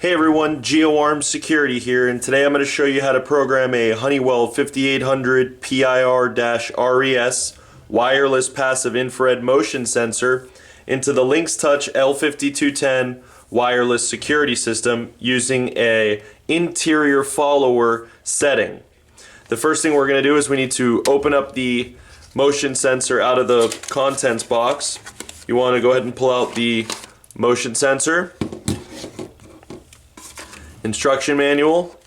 Hey everyone, GeoArm Security here, and today I'm going to show you how to program a Honeywell 5800PIR-RES wireless passive infrared motion sensor into the LYNX Touch L5210 wireless security system using a interior follower setting. The first thing we're going to do is we need to open up the motion sensor out of the contents box. You want to go ahead and pull out the motion sensor, instruction manual,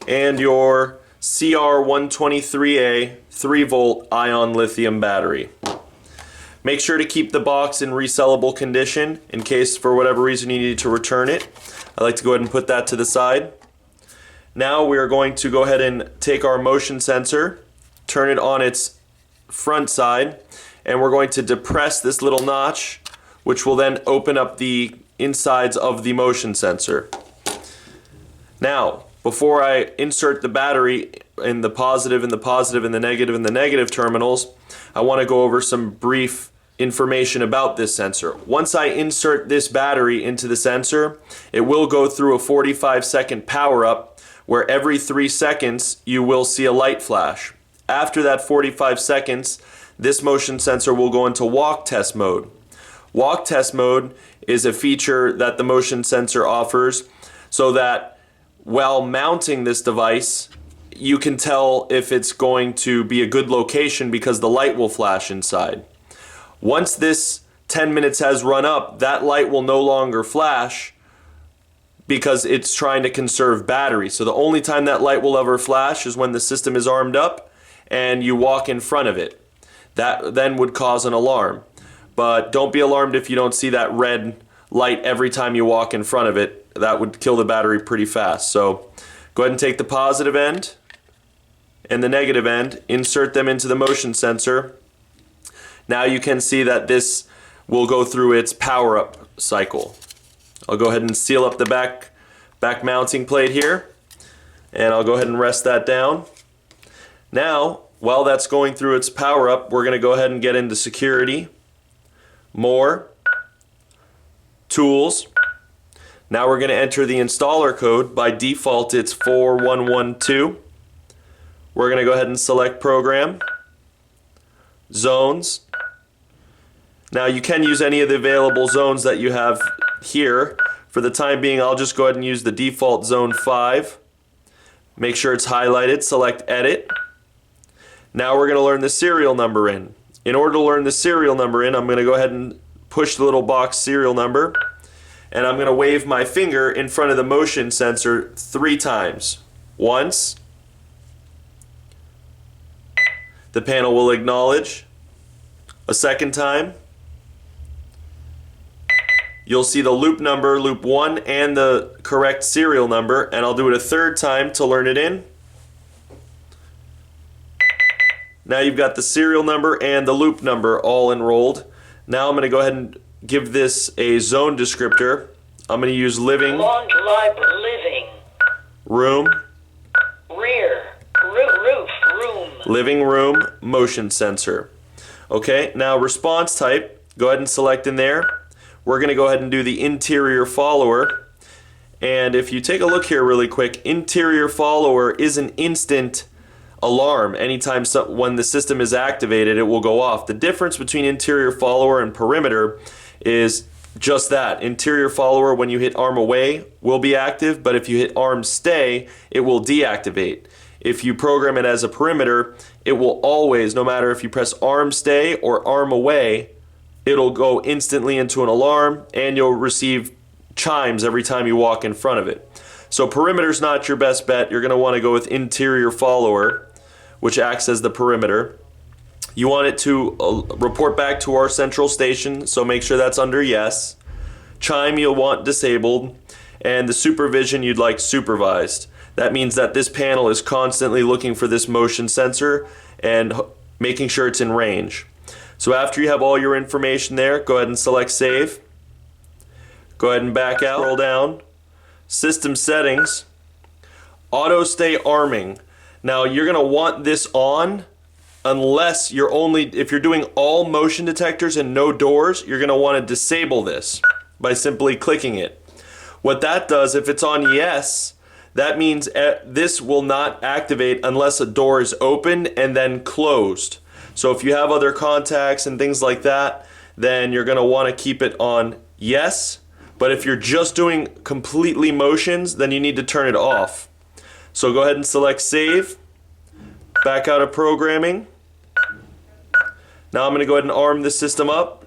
and your CR123A 3-volt ion lithium battery. Make sure to keep the box in resellable condition in case for whatever reason you need to return it. I like to go ahead and put that to the side. Now we are going to go ahead and take our motion sensor, turn it on its front side, and we're going to depress this little notch, which will then open up the insides of the motion sensor. Now, before I insert the battery in the positive and the positive and the negative terminals, I want to go over some brief information about this sensor. Once I insert this battery into the sensor, it will go through a 45-second power-up where every 3 seconds you will see a light flash. After that 45 seconds, this motion sensor will go into walk test mode. Walk test mode is a feature that the motion sensor offers so that while mounting this device, you can tell if it's going to be a good location because the light will flash inside. Once this 10 minutes has run up, that light will no longer flash because it's trying to conserve battery. So the only time that light will ever flash is when the system is armed up and you walk in front of it. That then would cause an alarm. But don't be alarmed if you don't see that red light every time you walk in front of it. That would kill the battery pretty fast. So go ahead and take the positive end and the negative end, insert them into the motion sensor. Now you can see that this will go through its power-up cycle. I'll go ahead and seal up the back mounting plate here, and I'll go ahead and rest that down. Now, while that's going through its power-up, we're going to go ahead and get into security, more, tools. Now we're going to enter the installer code. By default it's 4112. We're going to go ahead and select program, zones. Now you can use any of the available zones that you have here. For the time being, I'll just go ahead and use the default zone 5. Make sure it's highlighted, select edit. Now we're going to learn the serial number in. In order to learn the serial number in, I'm going to go ahead and push the little box serial number, and I'm going to wave my finger in front of the motion sensor 3 times. Once, the panel will acknowledge. A second time, you'll see the loop number, loop 1, and the correct serial number, and I'll do it a 3rd time to learn it in. Now you've got the serial number and the loop number all enrolled. Now I'm going to go ahead and give this a zone descriptor. I'm going to use living, living, room, rear, roof, room, living room, motion sensor. Okay, now response type, go ahead and select in there. We're going to go ahead and do the interior follower. And if you take a look here really quick, interior follower is an instant alarm. Anytime when the system is activated, it will go off. The difference between interior follower and perimeter is just that. Interior follower, when you hit arm away, will be active, but if you hit arm stay, it will deactivate. If you program it as a perimeter, it will always, no matter if you press arm stay or arm away, it'll go instantly into an alarm and you'll receive chimes every time you walk in front of it. So perimeter's not your best bet. You're going to want to go with interior follower, which acts as the perimeter. You want it to report back to our central station, so make sure that's under yes. Chime you'll want disabled, and the supervision you'd like supervised. That means that this panel is constantly looking for this motion sensor and making sure it's in range. So after you have all your information there, go ahead and select save. Go ahead and back out, scroll down, system settings, auto stay arming. Now you're going to want this on unless you're if you're doing all motion detectors and no doors, you're going to want to disable this by simply clicking it. What that does, if it's on yes, that means this will not activate unless a door is open and then closed. So if you have other contacts and things like that, then you're going to want to keep it on yes. But if you're just doing completely motions, then you need to turn it off. So go ahead and select save, back out of programming. Now I'm going to go ahead and arm the system up.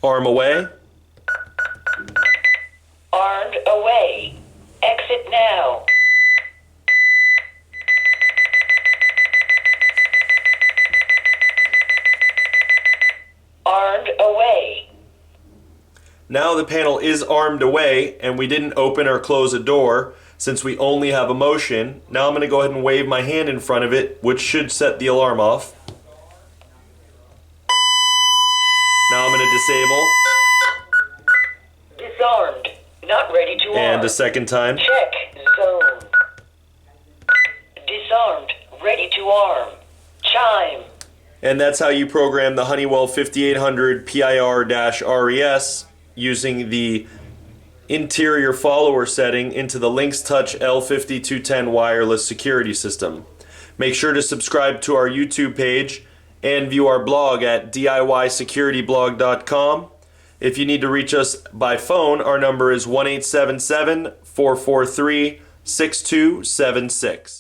Arm away. Armed away. Exit now. Armed away. Now the panel is armed away and we didn't open or close a door since we only have a motion. Now I'm going to go ahead and wave my hand in front of it, which should set the alarm off. Now I'm going to disable. Disarmed. Not ready to arm. And a second time. Check zone. Disarmed. Ready to arm. Chime. And that's how you program the Honeywell 5800PIR-RES using the interior follower setting into the LYNX Touch L5210 wireless security system. Make sure to subscribe to our YouTube page and view our blog at DIYsecurityblog.com. If you need to reach us by phone, our number is 1-877-443-6276.